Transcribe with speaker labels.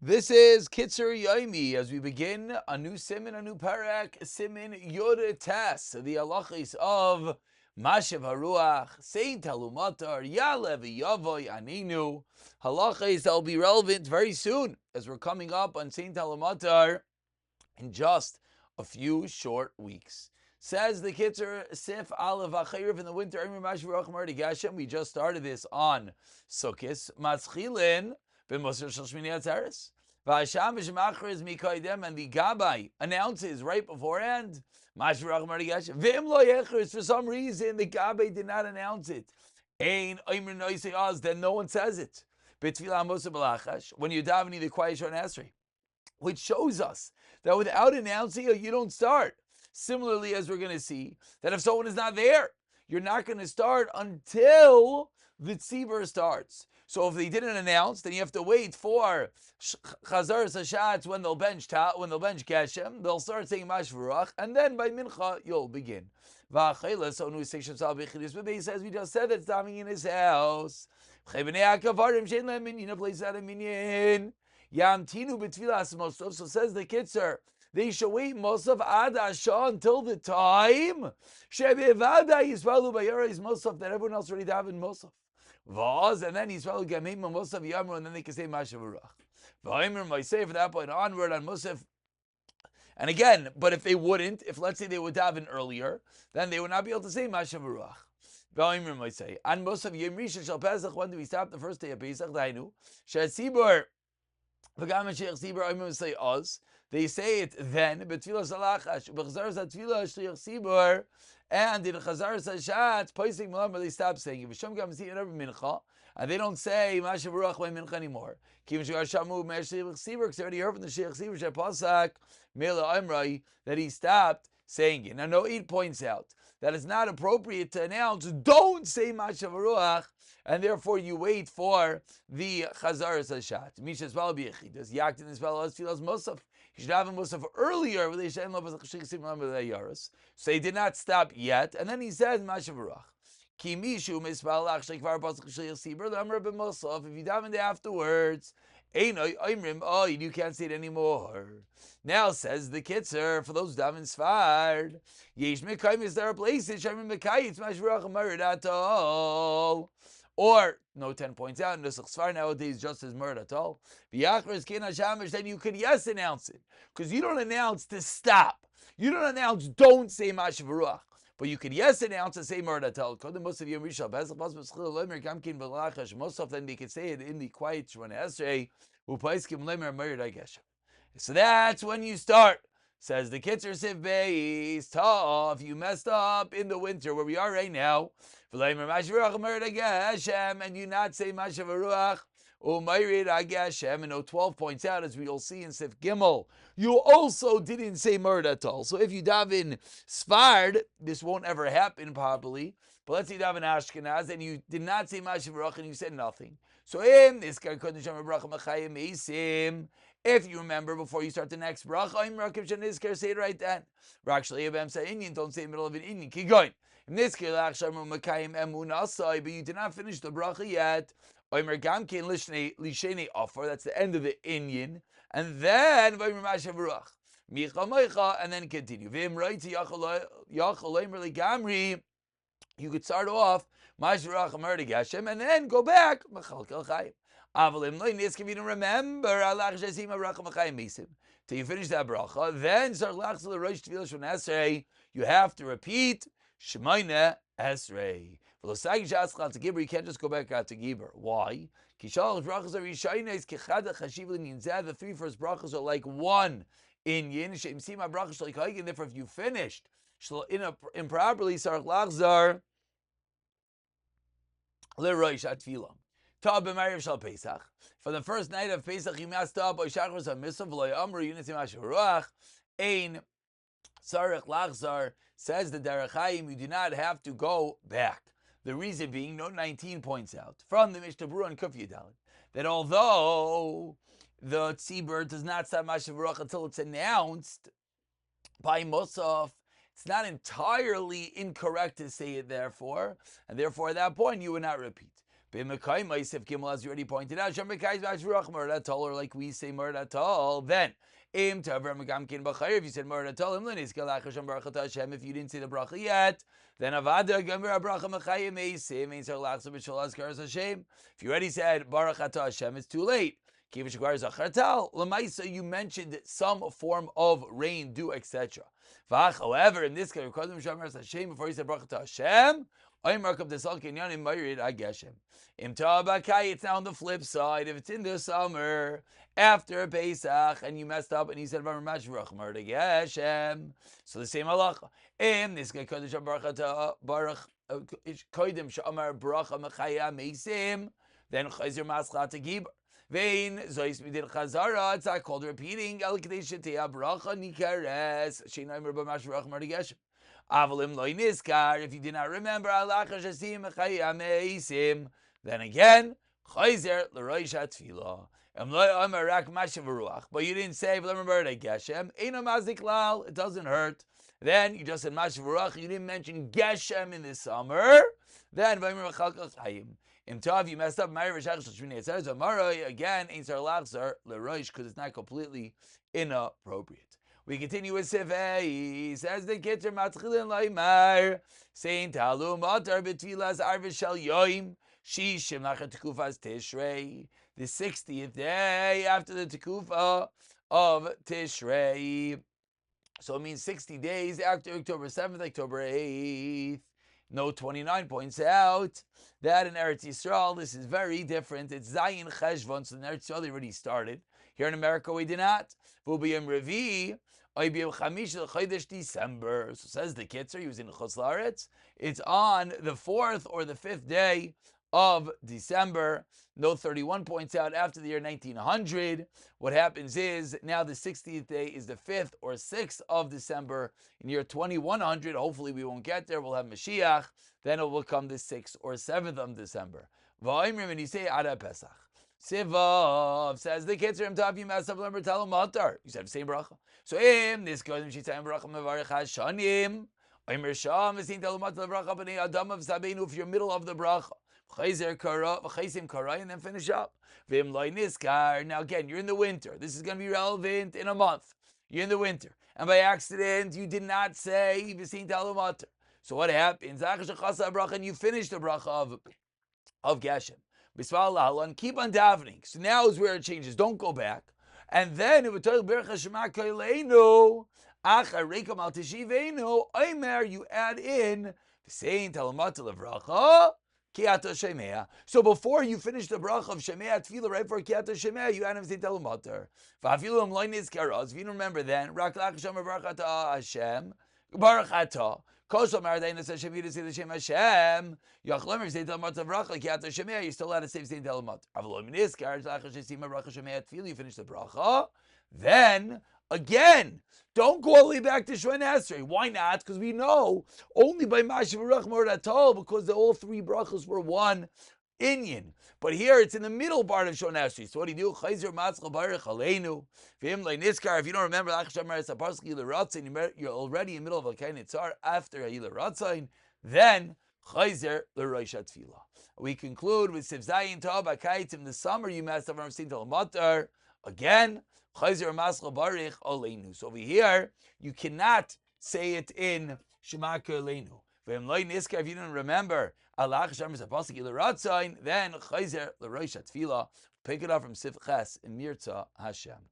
Speaker 1: This is Kitzur Yomi as we begin a new siman, a new parak, siman Yud Tes, the halachis of Mashiv HaRuach, Tal uMatar, Yalev Yavoy Aninu. Halachis that will be relevant very soon as we're coming up on Tal uMatar in just a few short weeks. Says the Kitzur Sif Aleph Achayriv in the winter. Mashiv HaRuach Mardi Gashem. We just started this on Sukkis Matzchilin b'Musar Shel Shmini Atzeres. V'Hashamish Machriz Mikoidem, and the Gabbai announces right beforehand. Mashiv HaRuach Mardi Gashem. V'Im Lo Yechris. For some reason, the Gabbai did not announce it. Ein Oimr Noisei Oz. Then no one says it. B'Tfilah Musa B'Lachash. When you daven the quiet Shon Esrei, which shows us that without announcing it, you don't start. Similarly, as we're going to see, that if someone is not there, you're not going to start until the tzibur starts. So if they didn't announce, then you have to wait for Chazar Sashatz when they'll bench Geshem, they'll start saying Mashiv HaRuach, and then by Mincha, you'll begin. So he says, we just said that it's davening in his house. Yamtinu b'tfilas Mosov. So says the Kitzur, they shall wait Mosov ad Asha until the time Shebevada Yisraelu Bayaris Mosov, that everyone else already davened Mosov. Vaz, and then Yisraelu Gamim Mosov Yamru, and then they can say Mashiv HaRuach. V'Omer might say from that point onward on Mosov. And again, but if they wouldn't, if let's say they would daven earlier, then they would not be able to say Mashiv HaRuach. V'Omer might say, and Mosov Yom Rishon Shel Pesach, when do we stop the first day of Pesach? Dainu Shetzibur. They say it then, and in Chazar Sashat, Paisik Malamar, they stop saying it. And they don't say Mashiv HaRuach by Mincha anymore. Because they already heard from the Sheikh Sibur Pasak Mela Amrai that he stopped saying it. Now, Noid points out that it's not appropriate to announce, don't say Mashiv HaRuach, and therefore you wait for the Chazar Sashat. Misha Spal B'Yechidas, Yaktin Spal Asfilas Musaf. You should have a Musaf earlier, so he did not stop yet, and then he says Mashiv HaRuach. Ki Mishu Mispalach Shekvar Pasach Sheyach Sibur, the Amr Ben Musaf, if you davened afterwards, you can't say it anymore. Now says the Kitzur, for those daven Sfard, Yesh Mekayim, is there a place in Shemim Mekayim, it's Mashiv HaRuach Amarid Atol. Or, no 10 points out, Nusach Sfar nowadays just as murder at all. Then you could announce it. Because you don't announce to stop. You don't announce, don't say Mashiv HaRuach. But you could announce and say murder at all. Most of then they could say it in the quiet Shemona Esrei. So that's when you start. Says the Kitzur Siv Beis, tough, you messed up in the winter where we are right now. And you not say Mashiv HaRuach, and no 12 points out, as we will see in Sif Gimel. You also didn't say Murd at all. So if you daven Sfard, this won't ever happen probably. But let's say daven Ashkenaz, and you did not say Mashiv HaRuach, and you said nothing. So this guy couldn't show if you remember before you start the next bracha, say it right then. Don't say in the middle of an Indian. Keep going. But you did not finish the bracha yet. That's the end of the Indian. And then and then continue. You could start off and then go back. If you don't remember, till you finish that bracha, then you have to repeat Shemona Esrei. You can't just go back out to Gibber. Why? The 3 first brachas are like one in Yin. Therefore, if you finished improperly, for the first night of Pesach, you messed up. Says the Derech Hayim, you do not have to go back. The reason being, note 19 points out from the Mishnah Berurah and Kuf Yudalid that although the tzibur does not start Mashiv HaRuach until it's announced by Musaf, it's not entirely incorrect to say it. Therefore, at that point, you would not repeat. B'Mekai Ma'asif Gimel, as you already pointed out, Shem Mekai Mashiv HaRuach Murad Tal, or like we say Murad Tal. Then Im Taver Megamkin B'Chayr. If you said Murad Tal, Imlin Iskal Achasham Baruch Hashem. If you didn't say the bracha yet, then Avada Gamir Bracha Mechayim Meisim Ein Tzarich Lachzor B'Shol Azkaras Hashem. If you already said Baruch Atah Hashem, it's too late. Kivish Gvar Zachar Tal. Lamaisa, you mentioned some form of rain, dew, etc. However, in this case, Hashem, before he said Baruch Atah Hashem, it's now on the flip side. If it's in the summer, after Pesach, and you messed up and you said Mashiv HaRuach Hashem, so the same halacha. This guy Baruch Kodim Shamar Bracha Mechaya Meisim, then Chayzer Maschat Gibor. Vein Zois Midin Chazara, it's not called repeating. El Kadesh Shetia Bracha Nikares, Sheinaimer B'Mashiv HaRuach Hashem. Avalim Lo Niskar, if you did not remember, Allah Chashasim Mechaya Meisim, then again, Chayzer L'Roish HaTfilah. But you didn't say, Geshem, it doesn't hurt. Then you just said Mashiv HaRuach, you didn't mention Geshem in the summer. Then, Imtav, you messed up. Again, because it's not completely inappropriate. We continue with Sivei. Says the Kitzur Matchilin Laimar, saying Tal uMatar b'tfilas arvis shel Yoim, Shishim lachat tekufas Tishrei, the 60th day after the tekufa of Tishrei. So it means 60 days after October 7th, October 8th. Note 29 points out that in Eretz Yisrael, this is very different. It's Zayin Cheshvan, so in Eretz Yisrael they already started. Here in America, we did not. V'ubiyam Revi, Oibiyam Chamish Chodesh December. So says the Kitzur, he was in Chutz La'aretz. It's on the 4th or the 5th day of December. Note 31 points out after the year 1900, what happens is now the 60th day is the 5th or 6th of December. In year 2100, hopefully we won't get there, we'll have Mashiach, then it will come the 6th or 7th of December. V'oimrim, and you say Ada Pesach. Sivav, says the Kitzur, Imtav Yimasa B'lember Tal uMatar. You said the same bracha. So this goes, Shitayim Bracha Mevarech HaShanim. Oimer Sham, V'sin Tal uMatar Bracha B'nei Adam of Sabenu, if you're middle of the bracha. And then finish up. Now again, you're in the winter. This is going to be relevant in a month. You're in the winter. And by accident, you did not say Tal uMatar. So what happens? And you finish the bracha of Geshem. And keep on davening. So now is where it changes. Don't go back. And then it would tell you add in saying Tal uMatar levracha. So before you finish the bracha of Shemea Tefillah, right for Kiyata Shemea, you add him say Tal uMatar. If you don't remember then, Rak Lachasham Baruch Atah Hashem, Baruch Atah. Kosel Maradayna says Shemita say the Shem Hashem. Yachlomer say Tal uMatar bracha Kiyata Shemea. You still allowed to say Tal uMatar. Avalom Niskar Lachashim Baruch Shemea Tefillah. You finish the bracha, then. Again, don't go all the way back to Shemona Esrei. Why not? Because we know only by Mashiv HaRuach Murad Tal, because all three brachos were one inyan. But here it's in the middle part of Shemona Esrei. So what do you do? Chayzer Matzchal Baruch Aleinu. If you don't remember, you're already in the middle of a Kitzur after Hayila Ratzain. Then Chayzer L'Rosh HaTfilah. We conclude with Siv Zayin Tov HaKaitz. In the summer, you messed up on Tal uMatar. Again, Chayzer Maschal Baruch Aleinu. So over here, you cannot say it in Shema Aleinu. If you don't remember, Allah Hashem is a pasuk Ilatzain, then Chayzer L'Rosh HaTfilah. Pick it up from Sif Ches in Mirza Hashem.